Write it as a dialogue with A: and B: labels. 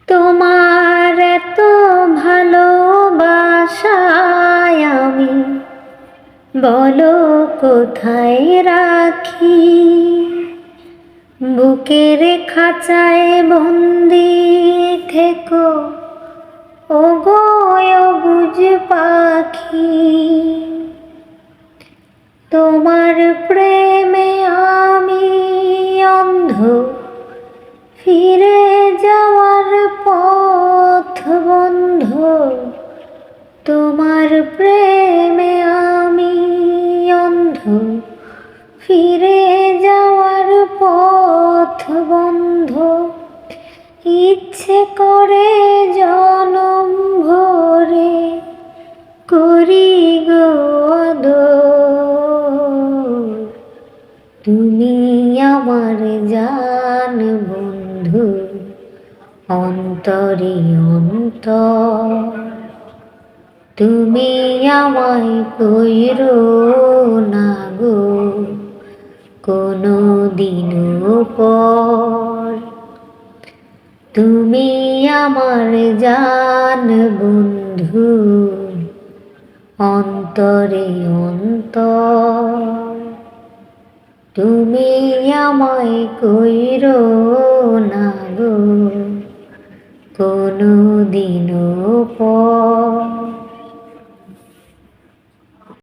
A: তোমার এত ভালোবাসায় আমি বলো কোথায় রাখি। বুকের খাঁচায় বন্দি থেকো ওগো অবুঝ পাখি। তোমার প্রেমে আমি অন্ধ, ফিরে যাওয়ার পথ বন্ধ। তোমার প্রেমে আমি অন্ধ, ফিরে যাওয়ার পথ বন্ধ। ইচ্ছে করে জনম ভরে করি গো আদর। তুমি আমার জান বন্ধু, অন্তরে অন্তর। তুমি আমায় কইরো না গো কোনো দিনও পর। তুমি আমার জান বন্ধু, অন্তরে অন্তর। তুমি আমায় কইরো না গো কোনো দিনও পর।